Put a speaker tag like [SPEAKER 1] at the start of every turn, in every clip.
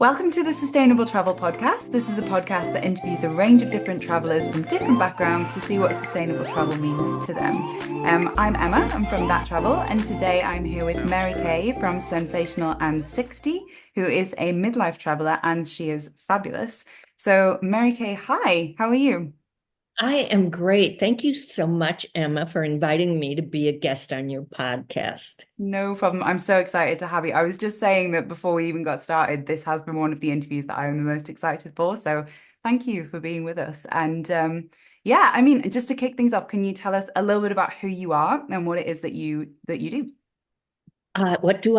[SPEAKER 1] Welcome to the Sustainable Travel Podcast. This is a podcast that interviews a range of different travelers from different backgrounds to see what sustainable travel means to them. I'm Emma, I'm from That Travel, and today I'm here with Mary Kay from Sensational and Sixty, who is a midlife traveler, and she is fabulous. So, Mary Kay, hi, how are you?
[SPEAKER 2] I am great. Thank you so much, Emma, for inviting me to be a guest on your podcast.
[SPEAKER 1] No problem. I'm so excited to have you. I was just saying that before we even got started, this has been one of the interviews that I am the most excited for. So thank you for being with us. And yeah, I mean, just to kick things off, can you tell us a little bit about who you are and what it is that you do?
[SPEAKER 2] What do?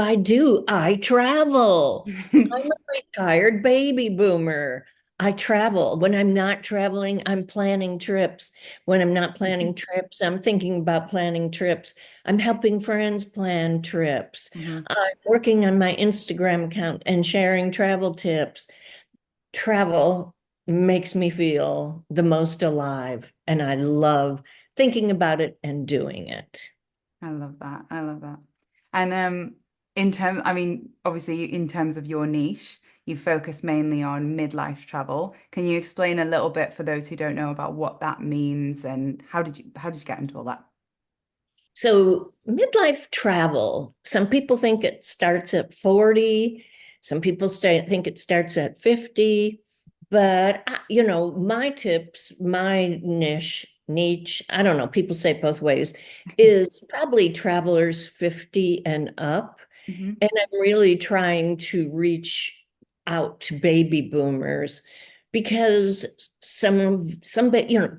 [SPEAKER 2] I travel. I'm a retired baby boomer. I travel. When I'm not traveling, I'm planning trips. When I'm not planning trips, I'm thinking about planning trips. I'm helping friends plan trips.
[SPEAKER 1] Mhm.
[SPEAKER 2] I'm working on my Instagram account and sharing travel tips. Travel makes me feel the most alive, and I love thinking about it and doing it.
[SPEAKER 1] I love that. I love that. And in terms, I mean, obviously, in terms of your niche, you focus mainly on midlife travel. Can you explain a little bit for those who don't know about what that means and how did you get into all that?
[SPEAKER 2] So, midlife travel, some people think it starts at 40, some people think it starts at 50, but my tips, my niche, I don't know, people say it both ways, is probably travelers 50 and up.
[SPEAKER 1] Hmm.
[SPEAKER 2] And I'm really trying to reach out to baby boomers because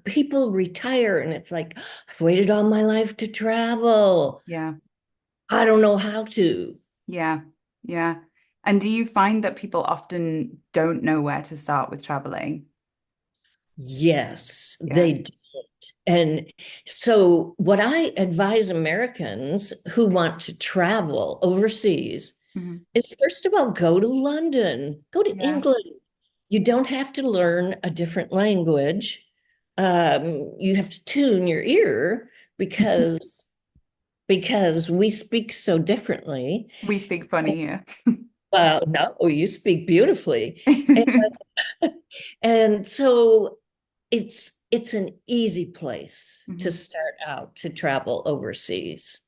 [SPEAKER 2] people retire and it's like, I've waited all my life to travel.
[SPEAKER 1] Yeah,
[SPEAKER 2] I don't know how to.
[SPEAKER 1] yeah, yeah. And do you find that people often don't know where to start with traveling?
[SPEAKER 2] Yes,
[SPEAKER 1] Yeah.
[SPEAKER 2] they did. And so, what I advise Americans who want to travel overseas
[SPEAKER 1] Hmm.
[SPEAKER 2] is first of all, go to London, go to
[SPEAKER 1] Yeah.
[SPEAKER 2] England. You don't have to learn a different language. You have to tune your ear because we speak so differently.
[SPEAKER 1] We speak funny here.
[SPEAKER 2] Well, no, you speak beautifully. And, and so it's an easy place to
[SPEAKER 1] Mhm.
[SPEAKER 2] start out to travel overseas.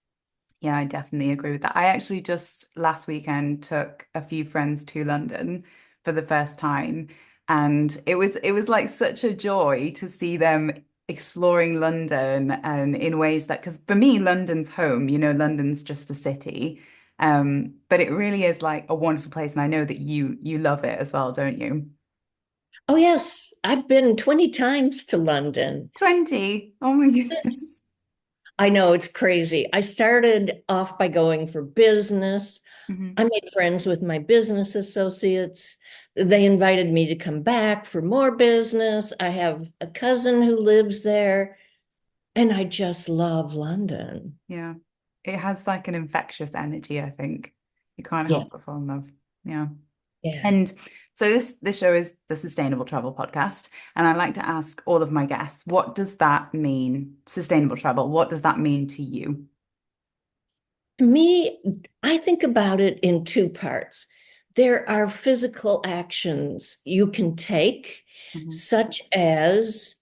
[SPEAKER 1] Yeah, I definitely agree with that. I actually just last weekend took a few friends to London for the first time, and it was like such a joy to see them exploring London and in ways that because for me, London's home, London's just a city. But it really is like a wonderful place, and I know that you love it as well, don't you?
[SPEAKER 2] Oh, yes, I've been 20 times to London.
[SPEAKER 1] 20. Oh my goodness.
[SPEAKER 2] I know it's crazy. I started off by going for business.
[SPEAKER 1] Hmm.
[SPEAKER 2] I made friends with my business associates. They invited me to come back for more business. I have a cousin who lives there, and I just love London.
[SPEAKER 1] Yeah. It has like an infectious energy, I think. You can't help but fall
[SPEAKER 2] Yes.
[SPEAKER 1] in love. Yeah.
[SPEAKER 2] Yeah.
[SPEAKER 1] And so this show is the Sustainable Travel Podcast, and I like to ask all of my guests, what does that mean, sustainable travel? What does that mean to you?
[SPEAKER 2] To me, I think about it in two parts. There are physical actions you can take,
[SPEAKER 1] Mhm.
[SPEAKER 2] such as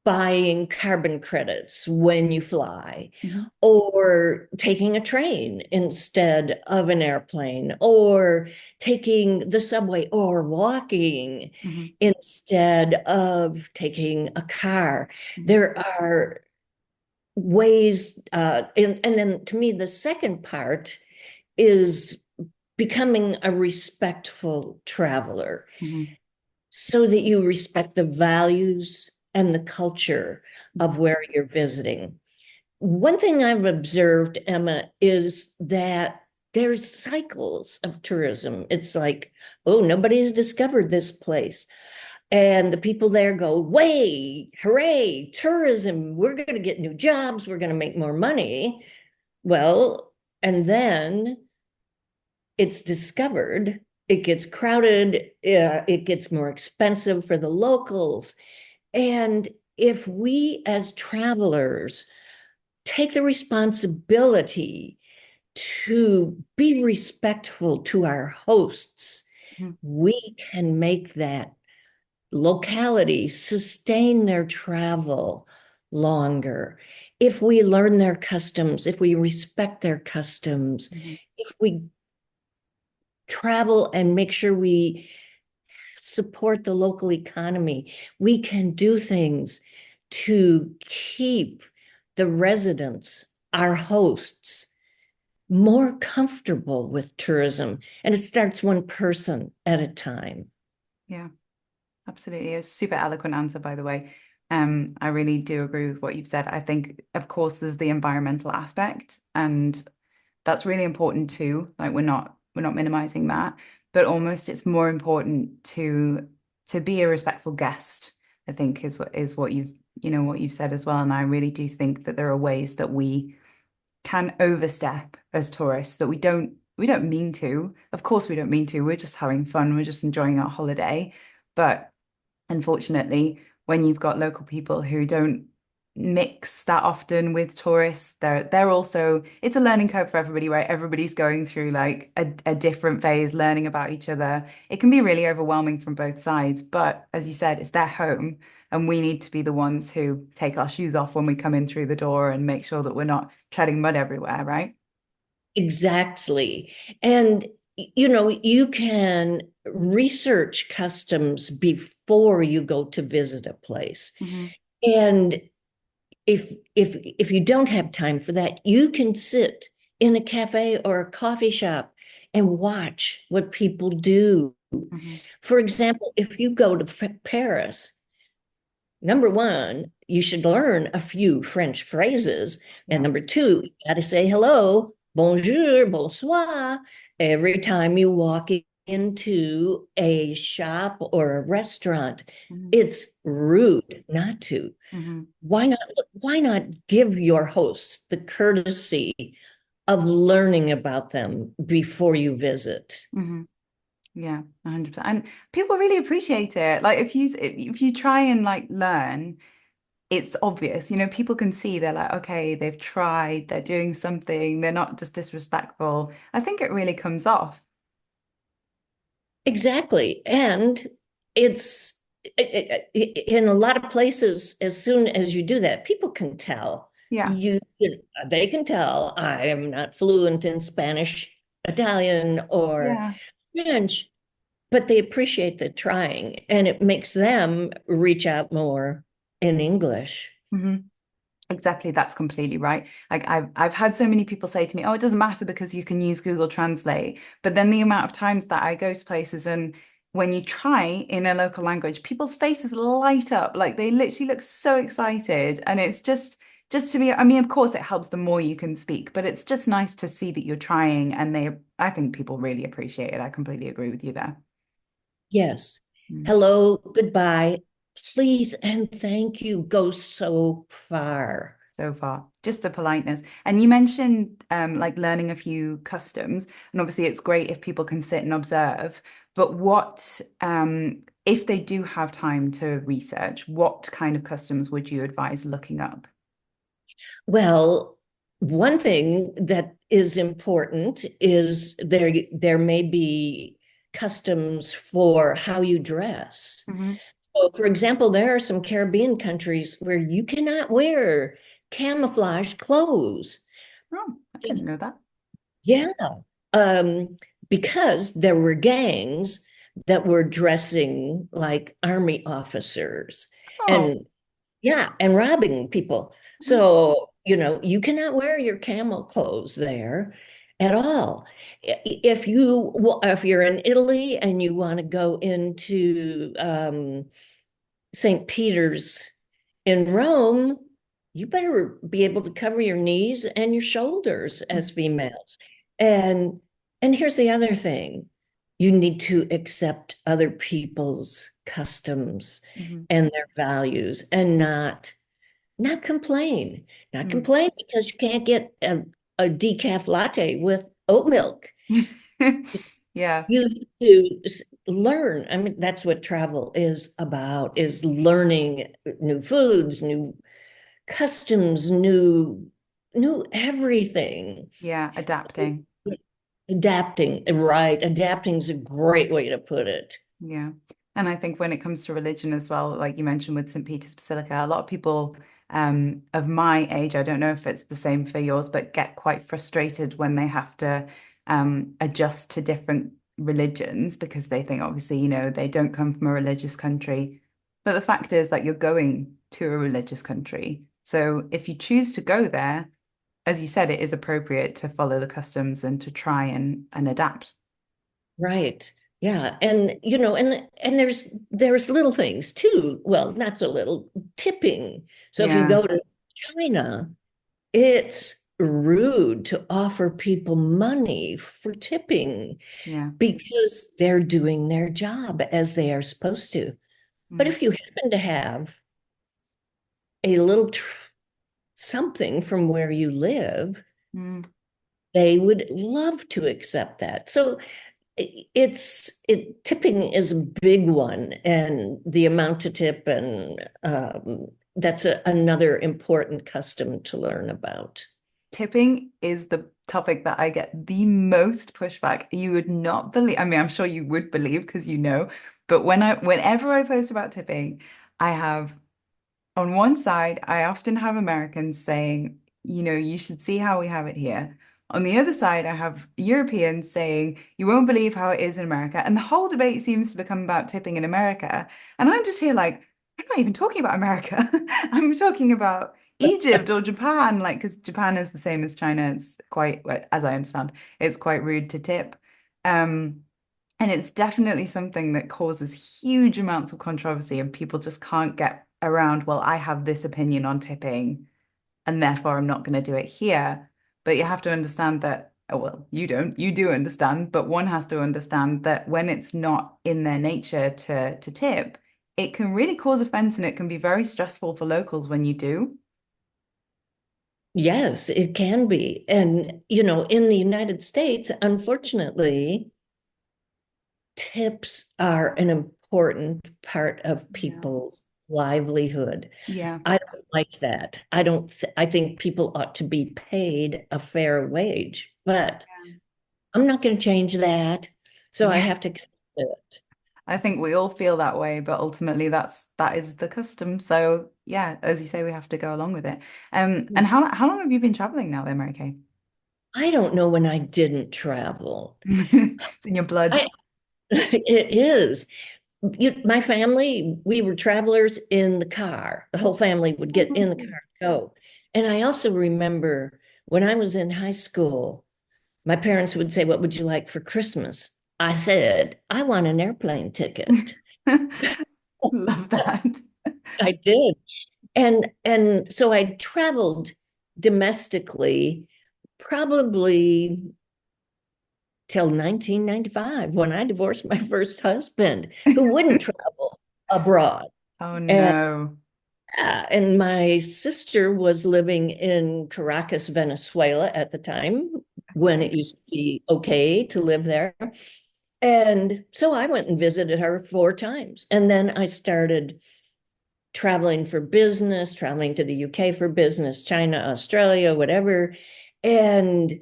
[SPEAKER 2] buying carbon credits when you fly,
[SPEAKER 1] Mhm.
[SPEAKER 2] or taking a train instead of an airplane, or taking the subway, or walking
[SPEAKER 1] Mhm.
[SPEAKER 2] instead of taking a car.
[SPEAKER 1] Mhm.
[SPEAKER 2] There are ways, and then to me, the second part is becoming a respectful traveler
[SPEAKER 1] Mhm.
[SPEAKER 2] so that you respect the values and the culture
[SPEAKER 1] Mhm.
[SPEAKER 2] of where you're visiting. One thing I've observed, Emma, is that there's cycles of tourism. It's like, oh, nobody's discovered this place. And the people there go, way, hooray, tourism, we're going to get new jobs, we're going to make more money. Well, and then it's discovered, it gets crowded, it gets more expensive for the locals. And if we as travelers take the responsibility to be respectful to our hosts
[SPEAKER 1] Mhm.
[SPEAKER 2] We can make that locality sustain their travel longer. If we learn their customs, if we respect their customs,
[SPEAKER 1] Mhm.
[SPEAKER 2] if we travel and make sure we support the local economy, we can do things to keep the residents, our hosts, more comfortable with tourism. And it starts one person at a time.
[SPEAKER 1] Yeah. Absolutely. A super eloquent answer, by the way. I really do agree with what you've said. I think, of course, there's the environmental aspect, and that's really important too. Like we're not minimizing that, but almost it's more important to be a respectful guest, I think is what you've said as well. And I really do think that there are ways that we can overstep as tourists that we don't mean to. Of course we don't mean to. We're just having fun. We're just enjoying our holiday. But unfortunately, when you've got local people who don't mix that often with tourists, they're also it's a learning curve for everybody, right? Everybody's going through like a different phase, learning about each other. It can be really overwhelming from both sides, but as you said, it's their home, and we need to be the ones who take our shoes off when we come in through the door and make sure that we're not treading mud everywhere, right?
[SPEAKER 2] Exactly. And you can research customs before you go to visit a place.
[SPEAKER 1] Hmm.
[SPEAKER 2] And if you don't have time for that, you can sit in a cafe or a coffee shop and watch what people do.
[SPEAKER 1] Hmm.
[SPEAKER 2] For example, if you go to Paris, number one, you should learn a few French phrases. And
[SPEAKER 1] Yeah.
[SPEAKER 2] number two, you got to say hello, bonjour, bonsoir, every time you walk into a shop or a restaurant.
[SPEAKER 1] Hmm.
[SPEAKER 2] It's rude not to.
[SPEAKER 1] Hmm.
[SPEAKER 2] Why not give your hosts the courtesy of learning about them before you visit?
[SPEAKER 1] Hmm. Yeah, 100%. And people really appreciate it. Like if you try and like learn, it's obvious. People can see they're like, okay, they've tried, they're doing something, they're not just disrespectful. I think it really comes off.
[SPEAKER 2] Exactly. And it's in a lot of places, as soon as you do that, people can tell.
[SPEAKER 1] Yeah.
[SPEAKER 2] They can tell I am not fluent in Spanish, Italian, or
[SPEAKER 1] Yeah.
[SPEAKER 2] French, but they appreciate the trying, and it makes them reach out more in English.
[SPEAKER 1] Hmm. Exactly. That's completely right. Like I've had so many people say to me, "Oh, it doesn't matter because you can use Google Translate." But then the amount of times that I go to places and when you try in a local language, people's faces light up. Like they literally look so excited. And it's just to me, I mean, of course it helps the more you can speak, but it's just nice to see that you're trying and I think people really appreciate it. I completely agree with you there.
[SPEAKER 2] Yes.
[SPEAKER 1] Mm.
[SPEAKER 2] Hello, goodbye, please, and thank you go so far.
[SPEAKER 1] So far, just the politeness. And you mentioned like learning a few customs, and obviously it's great if people can sit and observe. But what if they do have time to research, what kind of customs would you advise looking up?
[SPEAKER 2] Well, one thing that is important is there may be customs for how you dress.
[SPEAKER 1] Hmm.
[SPEAKER 2] So, for example, there are some Caribbean countries where you cannot wear camouflage clothes.
[SPEAKER 1] Oh, I didn't know that.
[SPEAKER 2] Yeah, um, because there were gangs that were dressing like army officers.
[SPEAKER 1] Oh,
[SPEAKER 2] And yeah, and robbing people. So, you cannot wear your camel clothes there at all. If you're in Italy and you want to go into St. Peter's in Rome, you better be able to cover your knees and your shoulders as females. And and here's the other thing. You need to accept other people's customs
[SPEAKER 1] mm-hmm.
[SPEAKER 2] and their values and not complain. Not
[SPEAKER 1] Mm.
[SPEAKER 2] complain because you can't get a decaf latte with oat milk.
[SPEAKER 1] Yeah,
[SPEAKER 2] You need to learn. I mean, that's what travel is about, is learning new foods, new customs, new everything.
[SPEAKER 1] yeah, adapting.
[SPEAKER 2] Adapting, right? Adapting is a great way to put it.
[SPEAKER 1] Yeah. And I think when it comes to religion as well, like you mentioned with St. Peter's Basilica, a lot of people of my age, I don't know if it's the same for yours, but get quite frustrated when they have to adjust to different religions because they think obviously, they don't come from a religious country. But the fact is that you're going to a religious country. So if you choose to go there, as you said, it is appropriate to follow the customs and to try and adapt.
[SPEAKER 2] Right. Yeah. And and there's little things too. Well, not so little, tipping. So if you
[SPEAKER 1] Yeah.
[SPEAKER 2] go to China, it's rude to offer people money for tipping
[SPEAKER 1] Yeah.
[SPEAKER 2] because they're doing their job as they are supposed to. But
[SPEAKER 1] Mm.
[SPEAKER 2] if you happen to have a little something from where you live,
[SPEAKER 1] Mm.
[SPEAKER 2] they would love to accept that. So tipping is a big one, and the amount to tip, and that's another important custom to learn about.
[SPEAKER 1] Tipping is the topic that I get the most pushback. You would not believe, I mean, I'm sure you would believe because but whenever I post about tipping, I have on one side, I often have Americans saying, you should see how we have it here. On the other side, I have Europeans saying, you won't believe how it is in America. And the whole debate seems to become about tipping in America. And I'm just here like, I'm not even talking about America. I'm talking about Egypt or Japan, like, because Japan is the same as China. It's quite, well, as I understand, it's quite rude to tip. Um, and it's definitely something that causes huge amounts of controversy, and people just can't get around, well, I have this opinion on tipping, and therefore I'm not going to do it here. But you have to understand that, oh, well, you don't, you do understand, but one has to understand that when it's not in their nature to tip, it can really cause offense and it can be very stressful for locals when you do.
[SPEAKER 2] Yes, it can be. And, in the United States, unfortunately, tips are an important part of
[SPEAKER 1] Yeah.
[SPEAKER 2] people's livelihood.
[SPEAKER 1] Yeah.
[SPEAKER 2] I don't like that. I think people ought to be paid a fair wage, but I'm not going to change that. So I
[SPEAKER 1] Yeah.
[SPEAKER 2] have to accept it.
[SPEAKER 1] I think we all feel that way, but ultimately that is the custom. So yeah, as you say, we have to go along with it. And how long have you been traveling now then, Mary Kay?
[SPEAKER 2] I don't know when I didn't travel.
[SPEAKER 1] It's in your blood.
[SPEAKER 2] I it is. My family, we were travelers in the car. The whole family would get in the car and go. And I also remember when I was in high school, my parents would say, "What would you like for Christmas?" I said, "I want an airplane ticket."
[SPEAKER 1] Love that.
[SPEAKER 2] I did. And so I traveled domestically probably till 1995 when I divorced my first husband who wouldn't travel abroad.
[SPEAKER 1] Oh
[SPEAKER 2] And
[SPEAKER 1] no.
[SPEAKER 2] and my sister was living in Caracas, Venezuela at the time when
[SPEAKER 1] Okay.
[SPEAKER 2] it used to be okay to live there. And so I went and visited her 4 times. And then I started traveling for business, traveling to the UK for business, China, Australia, whatever, and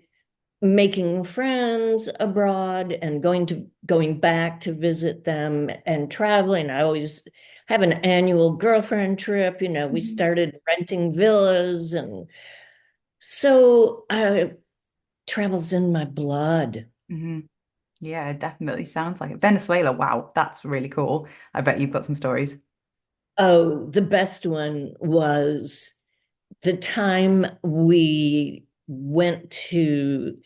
[SPEAKER 2] making friends abroad and going back to visit them and traveling. I always have an annual girlfriend trip. We
[SPEAKER 1] Mhm.
[SPEAKER 2] started renting villas, and so travel's in my blood.
[SPEAKER 1] Mhm. Yeah, it definitely sounds like it. Venezuela, wow, that's really cool. I bet you've got some stories.
[SPEAKER 2] Oh, the best one was the time we went to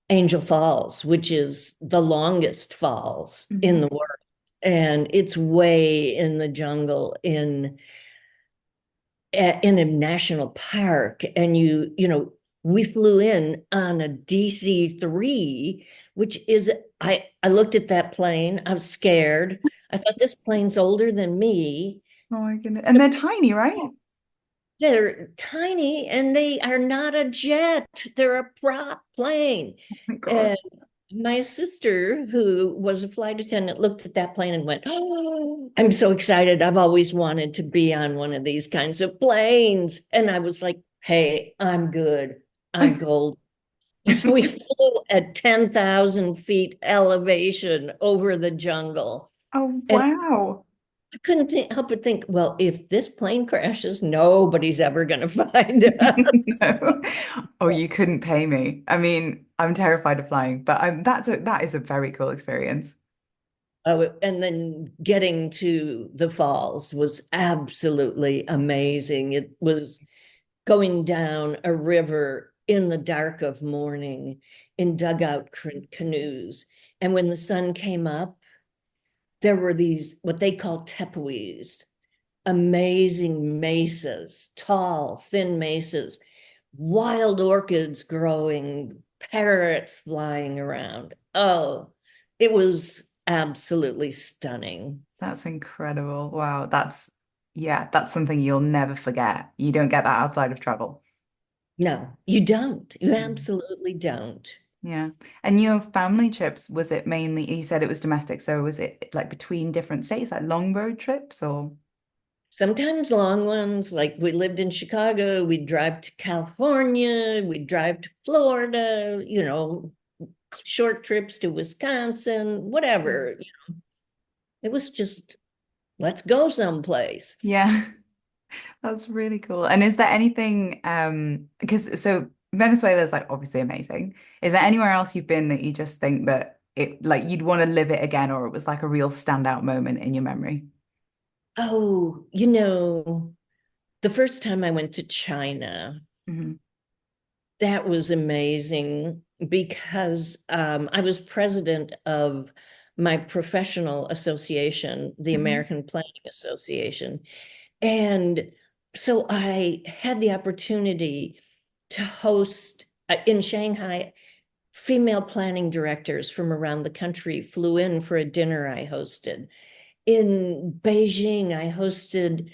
[SPEAKER 2] Angel Falls, which is the longest falls in
[SPEAKER 1] Mhm.
[SPEAKER 2] the world. And it's way in the jungle in a national park. And we flew in on a DC-3, which is I looked at that plane, I was scared. I thought this plane's older than me.
[SPEAKER 1] Oh my goodness. And they're tiny, right?
[SPEAKER 2] They're tiny and they are not a jet. They're a prop plane.
[SPEAKER 1] Oh my God.
[SPEAKER 2] And my sister, who was a flight attendant, looked at that plane and went, "Oh, I'm so excited. I've always wanted to be on one of these kinds of planes." And I was like, "Hey, I'm good. I'm gold." We flew at 10,000 feet elevation over the jungle.
[SPEAKER 1] Oh,
[SPEAKER 2] And
[SPEAKER 1] wow.
[SPEAKER 2] I couldn't help but think, well, if this plane crashes, nobody's ever going to find us.
[SPEAKER 1] No. Oh, you couldn't pay me. I mean, I'm terrified of flying, but that is a very cool experience.
[SPEAKER 2] And then getting to the falls was absolutely amazing. It was going down a river in the dark of morning in dugout canoes. And when the sun came up, there were these, what they call tepees, amazing mesas, tall, thin mesas, wild orchids growing, parrots flying around. Oh, it was absolutely stunning.
[SPEAKER 1] That's incredible. Wow, yeah, that's something you'll never forget. You don't get that outside of travel.
[SPEAKER 2] No, you don't. You
[SPEAKER 1] Mm.
[SPEAKER 2] absolutely don't.
[SPEAKER 1] Yeah. And your family trips, was it mainly, you said it was domestic, so was it like between different states, like long road trips or?
[SPEAKER 2] Sometimes long ones, like we lived in Chicago, we'd drive to California, we'd drive to Florida, short trips to Wisconsin,
[SPEAKER 1] Mm.
[SPEAKER 2] whatever. It was just, let's go someplace.
[SPEAKER 1] Yeah, that's really cool. And is there anything, because so Venezuela is like obviously amazing. Is there anywhere else you've been that you just think that it like you'd want to live it again, or it was like a real standout moment in your memory?
[SPEAKER 2] Oh, the first time I went to China,
[SPEAKER 1] Hmm.
[SPEAKER 2] that was amazing because I was president of my professional association, the
[SPEAKER 1] Hmm.
[SPEAKER 2] American Planning Association. And so I had the opportunity to host in Shanghai. Female planning directors from around the country flew in for a dinner I hosted. In Beijing, I hosted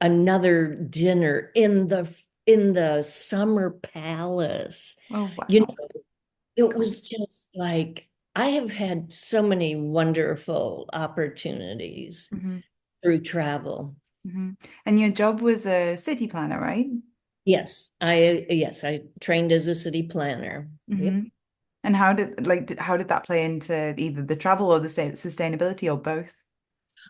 [SPEAKER 2] another dinner in the summer palace.
[SPEAKER 1] Oh,
[SPEAKER 2] You
[SPEAKER 1] wow.
[SPEAKER 2] know,
[SPEAKER 1] It's
[SPEAKER 2] it
[SPEAKER 1] cool.
[SPEAKER 2] was just like I have had so many wonderful opportunities
[SPEAKER 1] Hmm.
[SPEAKER 2] through travel.
[SPEAKER 1] Hmm. And your job was a city planner, right?
[SPEAKER 2] Yes, I trained as a city planner.
[SPEAKER 1] Hmm.
[SPEAKER 2] Yep.
[SPEAKER 1] And how did that play into either the travel or the state sustainability or both?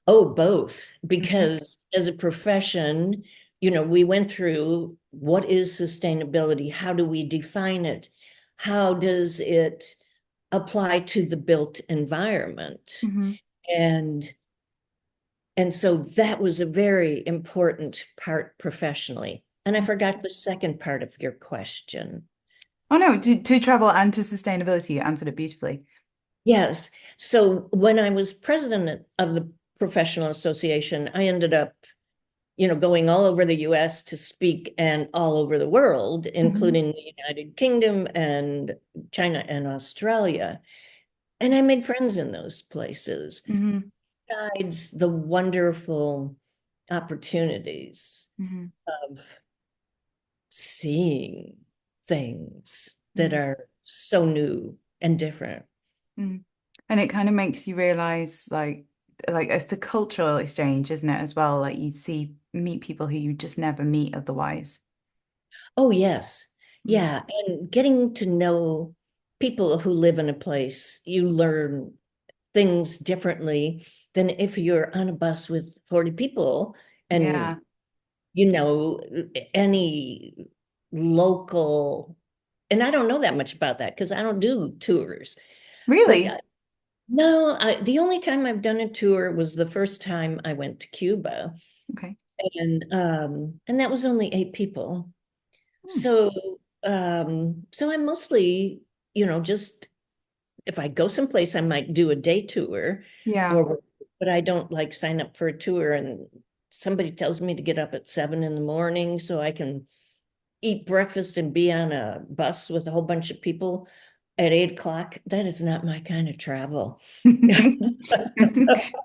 [SPEAKER 2] Oh, both.
[SPEAKER 1] Hmm.
[SPEAKER 2] Because as a profession, we went through what is sustainability? How do we define it? How does it apply to the built environment?
[SPEAKER 1] Hmm.
[SPEAKER 2] And and so that was a very important part professionally. And I forgot the second part of your question.
[SPEAKER 1] Oh no, to travel and to sustainability, you answered it beautifully.
[SPEAKER 2] Yes. So when I was president of the professional association, I ended up, going all over the US to speak and all over the world,
[SPEAKER 1] Hmm.
[SPEAKER 2] including the United Kingdom and China and Australia. And I made friends in those places,
[SPEAKER 1] Hmm.
[SPEAKER 2] besides the wonderful opportunities
[SPEAKER 1] Hmm.
[SPEAKER 2] of seeing things that
[SPEAKER 1] Hmm.
[SPEAKER 2] are so new and different.
[SPEAKER 1] Hmm. And it kind of makes you realize like it's a cultural exchange, isn't it, as well? Like you meet people who you just never meet otherwise.
[SPEAKER 2] Oh, yes.
[SPEAKER 1] Mm.
[SPEAKER 2] Yeah. And getting to know people who live in a place, you learn things differently than if you're on a bus with 40 people and,
[SPEAKER 1] Yeah.
[SPEAKER 2] you know, any local. And I don't know that much about that because I don't do tours. But
[SPEAKER 1] Really?
[SPEAKER 2] no, the only time I've done a tour was the first time I went to Cuba.
[SPEAKER 1] Okay.
[SPEAKER 2] And that was only 8 people.
[SPEAKER 1] Hmm.
[SPEAKER 2] So so I'm mostly, just if I go someplace, I might do a day tour
[SPEAKER 1] Yeah.
[SPEAKER 2] or but I don't like sign up for a tour and somebody tells me to get up at 7 in the morning so I can eat breakfast and be on a bus with a whole bunch of people at 8 o'clock. That is not my kind of travel.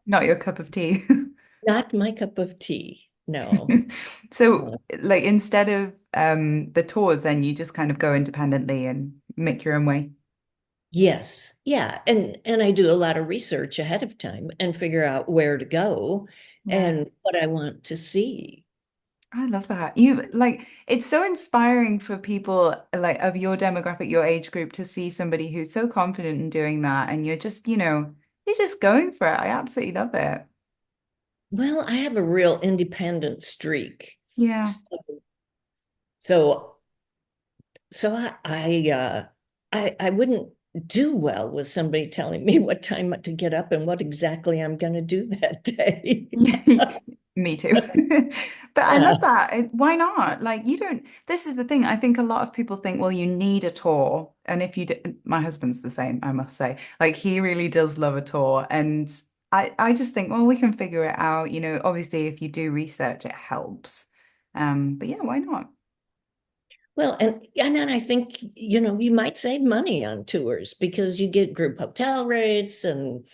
[SPEAKER 1] Not your cup of tea.
[SPEAKER 2] Not my cup of tea. No.
[SPEAKER 1] So,
[SPEAKER 2] No.
[SPEAKER 1] like, instead of the tours, then you just kind of go independently and make your own way.
[SPEAKER 2] Yes. Yeah. And I do a lot of research ahead of time and figure out where to go
[SPEAKER 1] Yeah.
[SPEAKER 2] and what I want to see.
[SPEAKER 1] I love that. You like it's so inspiring for people like of your demographic, your age group to see somebody who's so confident in doing that and you're just, you're just going for it. I absolutely love it.
[SPEAKER 2] Well, I have a real independent streak.
[SPEAKER 1] Yeah.
[SPEAKER 2] So so I wouldn't do well with somebody telling me what time to get up and what exactly I'm going to do that day.
[SPEAKER 1] Me too. But I love
[SPEAKER 2] Yeah.
[SPEAKER 1] that. Why not? Like, you don't, this is the thing. I think a lot of people think, well, you need a tour. And if you do, my husband's the same, I must say. Like, he really does love a tour. And I just think, well, we can figure it out. Obviously, if you do research, it helps. But yeah, why not?
[SPEAKER 2] Well, and then I think, you might save money on tours because you get group hotel rates and,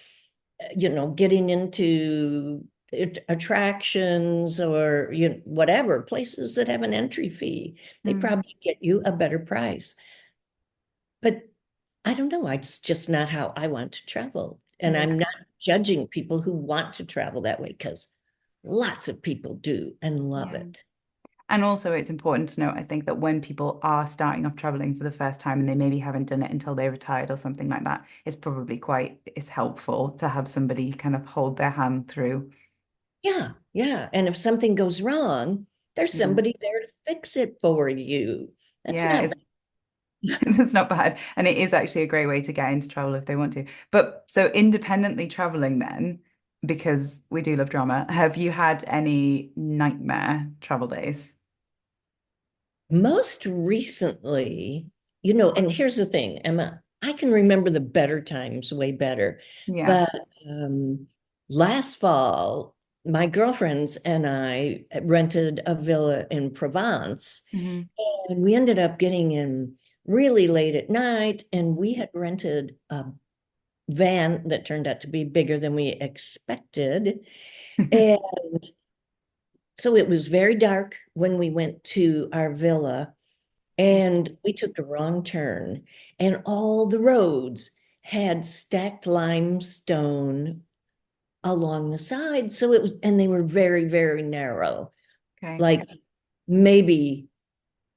[SPEAKER 2] getting into attractions or whatever places that have an entry fee, they
[SPEAKER 1] Mm,
[SPEAKER 2] probably get you a better price. But I don't know, it's just not how I want to travel. And
[SPEAKER 1] yeah,
[SPEAKER 2] I'm not judging people who want to travel that way because lots of people do and love
[SPEAKER 1] yeah.
[SPEAKER 2] it.
[SPEAKER 1] And also, it's important to note, I think, that when people are starting off traveling for the first time and they maybe haven't done it until they retired or something like that, it's helpful to have somebody kind of hold their hand through.
[SPEAKER 2] Yeah, yeah. And if something goes wrong, there's
[SPEAKER 1] Mm.
[SPEAKER 2] somebody there to fix it for you. That's
[SPEAKER 1] Yeah,
[SPEAKER 2] not bad.
[SPEAKER 1] it's not bad. And it is actually a great way to get into travel if they want to. But so independently traveling then, because we do love drama, have you had any nightmare travel days?
[SPEAKER 2] Most recently, and here's the thing, Emma, I can remember the better times way better.
[SPEAKER 1] Yeah.
[SPEAKER 2] But um, last fall, my girlfriends and I rented a villa in Provence,
[SPEAKER 1] Hmm.
[SPEAKER 2] and we ended up getting in really late at night, and we had rented a van that turned out to be bigger than we expected. And so it was very dark when we went to our villa, and we took the wrong turn, and all the roads had stacked limestone along the side. So it was, and they were very, very narrow,
[SPEAKER 1] Okay.
[SPEAKER 2] like maybe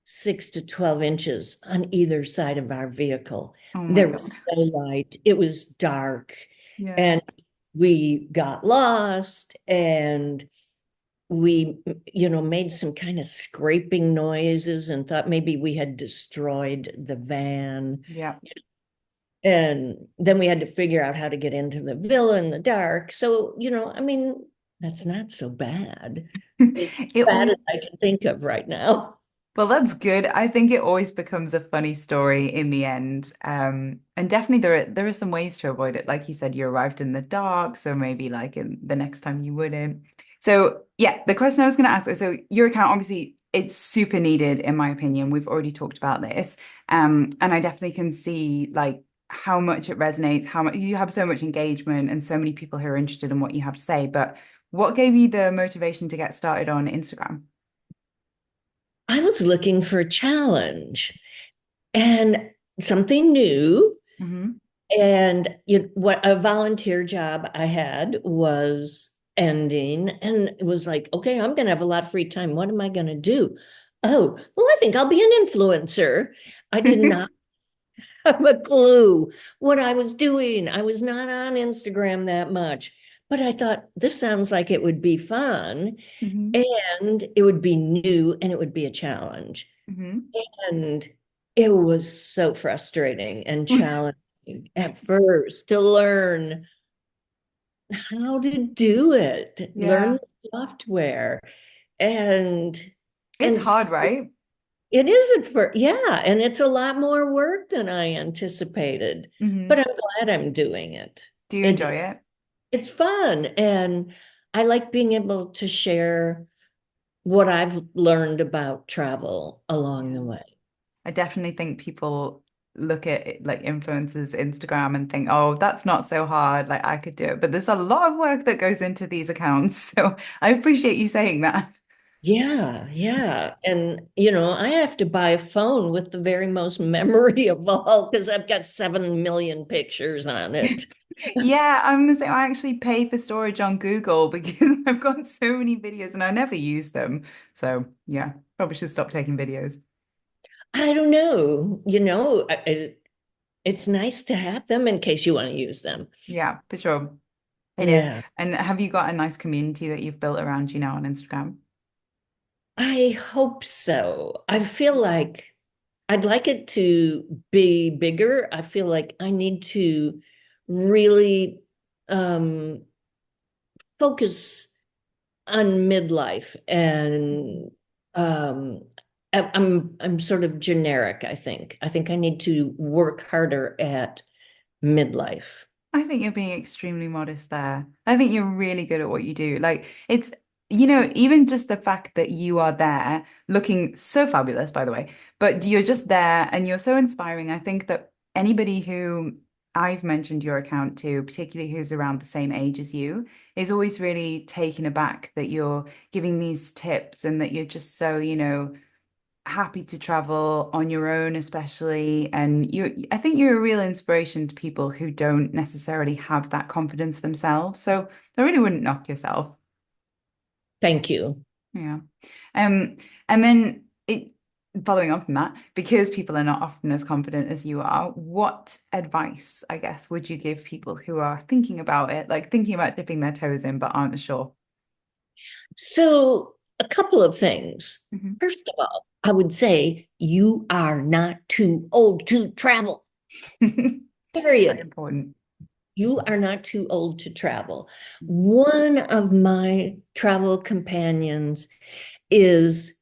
[SPEAKER 2] 6 to 12 inches on either side of our vehicle.
[SPEAKER 1] Oh my
[SPEAKER 2] There
[SPEAKER 1] God.
[SPEAKER 2] was no light, it was dark,
[SPEAKER 1] Yeah.
[SPEAKER 2] and we got lost, and we made some kind of scraping noises and thought maybe we had destroyed the van,
[SPEAKER 1] Yeah.
[SPEAKER 2] and then we had to figure out how to get into the villa in the dark. So I mean, that's not so bad. It's as
[SPEAKER 1] It
[SPEAKER 2] bad
[SPEAKER 1] always
[SPEAKER 2] as I can think of right now.
[SPEAKER 1] Well, that's good. I think it always becomes a funny story in the end. And definitely there are some ways to avoid it. Like you said, you arrived in the dark, so maybe like in the next time you wouldn't. So yeah, the question I was going to ask, so your account, obviously, it's super needed in my opinion. We've already talked about this. And I definitely can see like how much it resonates, how much you have so much engagement and so many people who are interested in what you have to say. But what gave you the motivation to get started on Instagram?
[SPEAKER 2] I was looking for a challenge and something new.
[SPEAKER 1] Hmm.
[SPEAKER 2] And what a volunteer job I had was ending, and it was like, okay, I'm going to have a lot of free time. What am I going to do? Oh, well, I think I'll be an influencer. I did not have a clue what I was doing. I was not on Instagram that much, but I thought this sounds like it would be fun,
[SPEAKER 1] Hmm.
[SPEAKER 2] and it would be new, and it would be a challenge.
[SPEAKER 1] Hmm.
[SPEAKER 2] And it was so frustrating and challenging at first to learn how to do it, learn
[SPEAKER 1] Yeah.
[SPEAKER 2] the software. And
[SPEAKER 1] It's
[SPEAKER 2] and
[SPEAKER 1] hard, right?
[SPEAKER 2] it is at first, yeah, and it's a lot more work than I anticipated. But
[SPEAKER 1] Hmm.
[SPEAKER 2] I'm glad I'm doing it.
[SPEAKER 1] Do you enjoy
[SPEAKER 2] It
[SPEAKER 1] it?
[SPEAKER 2] it's fun, and I like being able to share what I've learned about travel along
[SPEAKER 1] Yeah.
[SPEAKER 2] the way.
[SPEAKER 1] I definitely think people look at it, like influencers Instagram and think, oh, that's not so hard. Like I could do it. But there's a lot of work that goes into these accounts. So I appreciate you saying that.
[SPEAKER 2] Yeah, yeah. And, I have to buy a phone with the very most memory of all because I've got 7 million pictures on it.
[SPEAKER 1] Yeah, I'm the same. I actually pay for storage on Google because I've got so many videos and I never use them. So yeah, probably should stop taking videos.
[SPEAKER 2] I don't know, it's nice to have them in case you want to use them.
[SPEAKER 1] Yeah, for sure. It is.
[SPEAKER 2] Yeah.
[SPEAKER 1] And have you got a nice community that you've built around you now on Instagram?
[SPEAKER 2] I hope so. I feel like I'd like it to be bigger. I feel like I need to really um, focus on midlife and um, I'm sort of generic, I think. I think I need to work harder at midlife.
[SPEAKER 1] I think you're being extremely modest there. I think you're really good at what you do. Like it's, even just the fact that you are there looking so fabulous, by the way, but you're just there and you're so inspiring. I think that anybody who I've mentioned your account to, particularly who's around the same age as you, is always really taken aback that you're giving these tips and that you're just so, happy to travel on your own, especially. And I think you're a real inspiration to people who don't necessarily have that confidence themselves. So I really wouldn't knock yourself.
[SPEAKER 2] Thank you.
[SPEAKER 1] Yeah. Um, and then following on from that, because people are not often as confident as you are, what advice, I guess, would you give people who are thinking about it, like thinking about dipping their toes in but aren't sure?
[SPEAKER 2] So, a couple of things.
[SPEAKER 1] Mhm.
[SPEAKER 2] First of all, I would say you are not too old to travel,
[SPEAKER 1] Very
[SPEAKER 2] period.
[SPEAKER 1] important.
[SPEAKER 2] You are not too old to travel. One of my travel companions is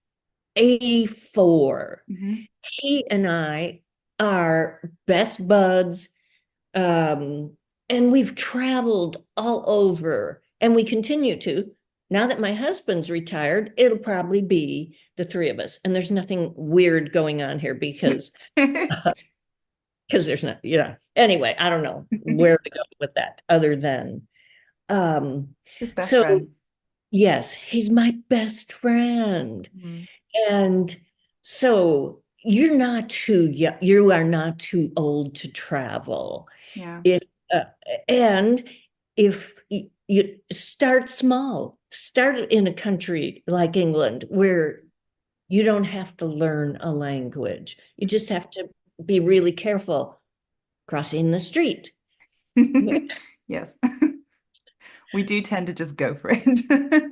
[SPEAKER 2] 84.
[SPEAKER 1] Mhm.
[SPEAKER 2] He and I are best buds, um, and we've traveled all over, and we continue to. Now that my husband's retired, it'll probably be the three of us. And there's nothing weird going on here because there's not, yeah. Anyway, I don't know where to go with that other than um
[SPEAKER 1] Just best
[SPEAKER 2] so
[SPEAKER 1] friends.
[SPEAKER 2] yes, he's my best friend.
[SPEAKER 1] Mhm.
[SPEAKER 2] And so you are not too old to travel.
[SPEAKER 1] Yeah.
[SPEAKER 2] If uh, and if you start small, start in a country like England where you don't have to learn a language. You just have to be really careful crossing the street.
[SPEAKER 1] Yes. We do tend to just go for it.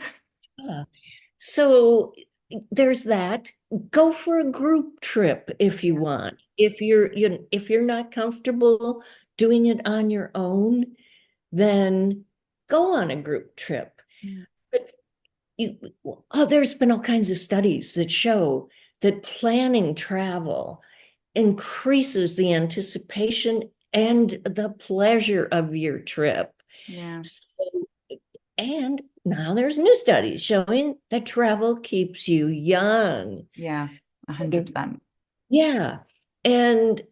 [SPEAKER 2] Yeah. So there's that. Go for a group trip if you
[SPEAKER 1] Yeah.
[SPEAKER 2] want. If you're not comfortable doing it on your own, then go on a group trip.
[SPEAKER 1] Yeah.
[SPEAKER 2] But you, there's been all kinds of studies that show that planning travel increases the anticipation and the pleasure of your trip.
[SPEAKER 1] Yeah.
[SPEAKER 2] So, and now there's new studies showing that travel keeps you young.
[SPEAKER 1] Yeah. 100%.
[SPEAKER 2] Yeah. And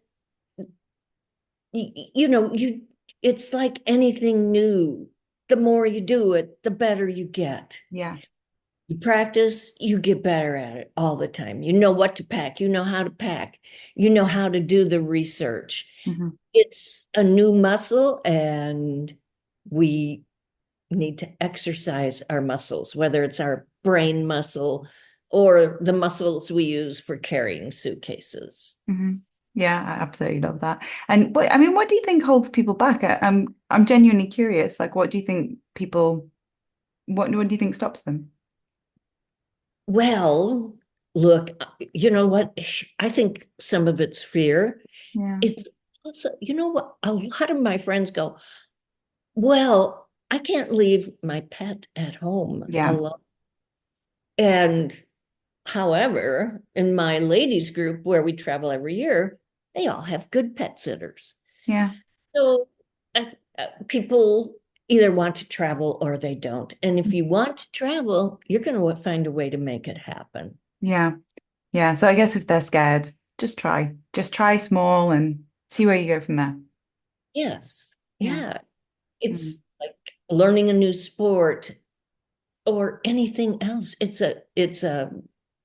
[SPEAKER 2] it's like anything new. The more you do it, the better you get.
[SPEAKER 1] Yeah.
[SPEAKER 2] You practice, you get better at it all the time. You know what to pack, you know how to pack, you know how to do the research.
[SPEAKER 1] Hmm.
[SPEAKER 2] It's a new muscle, and we need to exercise our muscles, whether it's our brain muscle or the muscles we use for carrying suitcases.
[SPEAKER 1] Hmm. Yeah, I absolutely love that. And I mean, what do you think holds people back? I'm genuinely curious. Like, what do you think what do you think stops them?
[SPEAKER 2] Well, look, you know what? I think some of it's fear.
[SPEAKER 1] Yeah.
[SPEAKER 2] It's also, you know what? A lot of my friends go, well, I can't leave my pet at home
[SPEAKER 1] Yeah.
[SPEAKER 2] alone. And however, in my ladies group where we travel every year, they all have good pet sitters.
[SPEAKER 1] Yeah.
[SPEAKER 2] So people either want to travel or they don't. And if you want to travel, you're going to find a way to make it happen.
[SPEAKER 1] Yeah. Yeah. So I guess if they're scared, just try. Just try small and see where you go from there.
[SPEAKER 2] Yes.
[SPEAKER 1] Yeah.
[SPEAKER 2] Yeah.
[SPEAKER 1] Mm.
[SPEAKER 2] It's like learning a new sport. or anything else. It's a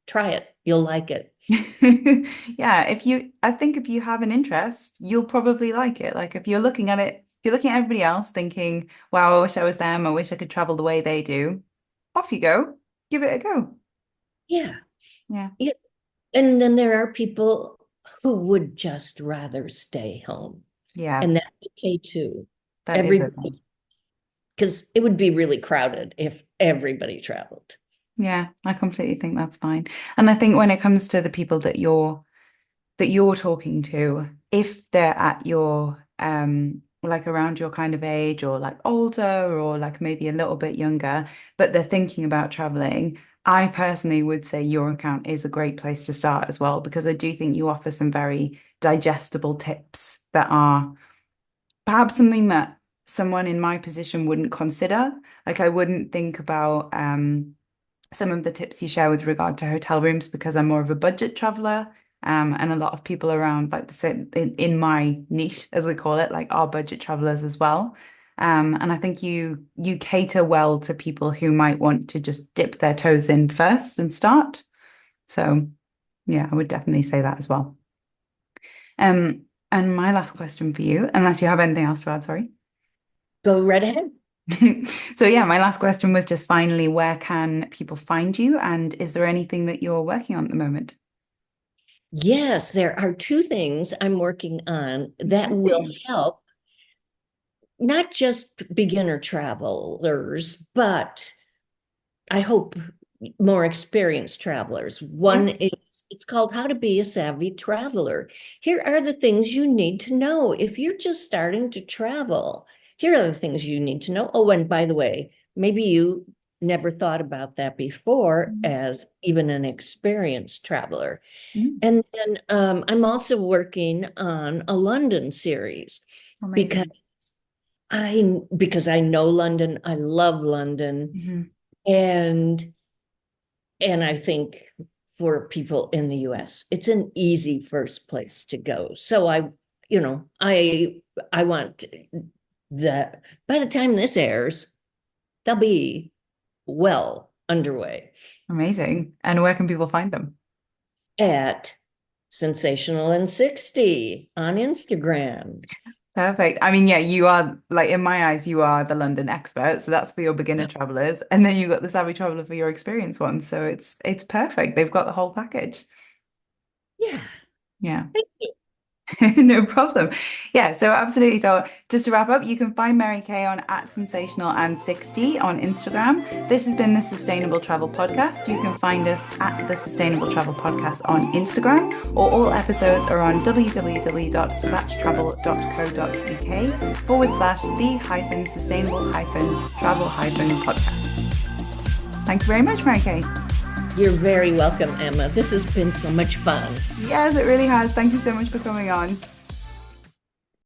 [SPEAKER 2] try it. You'll like it.
[SPEAKER 1] Yeah, I think if you have an interest, you'll probably like it. Like if you're looking at it, if you're looking at everybody else thinking, wow, I wish I was them, I wish I could travel the way they do, off you go. Give it a go.
[SPEAKER 2] Yeah.
[SPEAKER 1] Yeah.
[SPEAKER 2] Yeah. And then there are people who would just rather stay home.
[SPEAKER 1] Yeah,
[SPEAKER 2] And that's okay too.
[SPEAKER 1] that is okay.
[SPEAKER 2] Everybody, because it would be really crowded if everybody traveled.
[SPEAKER 1] Yeah, I completely think that's fine. And I think when it comes to the people that you're talking to, if they're at your like around your kind of age or like older or like maybe a little bit younger, but they're thinking about traveling, I personally would say your account is a great place to start as well, because I do think you offer some very digestible tips that are perhaps something that someone in my position wouldn't consider. Like I wouldn't think about some of the tips you share with regard to hotel rooms because I'm more of a budget traveler. And a lot of people around like the same in my niche, as we call it, like are budget travelers as well. And I think you cater well to people who might want to just dip their toes in first and start. So yeah, I would definitely say that as well. And my last question for you, unless you have anything else to add, sorry.
[SPEAKER 2] Go right ahead.
[SPEAKER 1] So yeah, my last question was just finally, where can people find you? And is there anything that you're working on at the moment?
[SPEAKER 2] Yes, there are two things I'm working on that will
[SPEAKER 1] Exciting.
[SPEAKER 2] help not just beginner travelers, but I hope more experienced travelers.
[SPEAKER 1] Yeah.
[SPEAKER 2] One is it's called How to Be a Savvy Traveler. Here are the things you need to know if you're just starting to travel. Here are the things you need to know. Oh, and by the way, maybe you never thought about that before as even an experienced traveler.
[SPEAKER 1] Mm,
[SPEAKER 2] And then I'm also working on a London series because
[SPEAKER 1] amazing.
[SPEAKER 2] I know London, I love London,
[SPEAKER 1] Mhm.
[SPEAKER 2] and I think for people in the US, it's an easy first place to go. So you know, I want that by the time this airs, they'll be well underway
[SPEAKER 1] Amazing. And where can people find them?
[SPEAKER 2] at Sensational and 60 on Instagram.
[SPEAKER 1] Perfect. I mean, yeah, you are like in my eyes, you are the London expert. So that's for your beginner travelers. And then you got the savvy traveler for your experienced ones. So it's perfect. They've got the whole package.
[SPEAKER 2] Yeah.
[SPEAKER 1] Yeah.
[SPEAKER 2] Thank you.
[SPEAKER 1] No problem. Yeah, so absolutely. So just to wrap up, you can find Mary Kay on at Sensational and 60 on Instagram. This has been the Sustainable Travel Podcast. You can find us at the Sustainable Travel Podcast on Instagram, or all episodes are on www.thatchtravel.co.uk/the-sustainable-travel-podcast. Thank you very much, Mary Kay.
[SPEAKER 2] You're very welcome, Emma. This has been so much fun.
[SPEAKER 1] Yes, it really has. Thank you so much for coming on.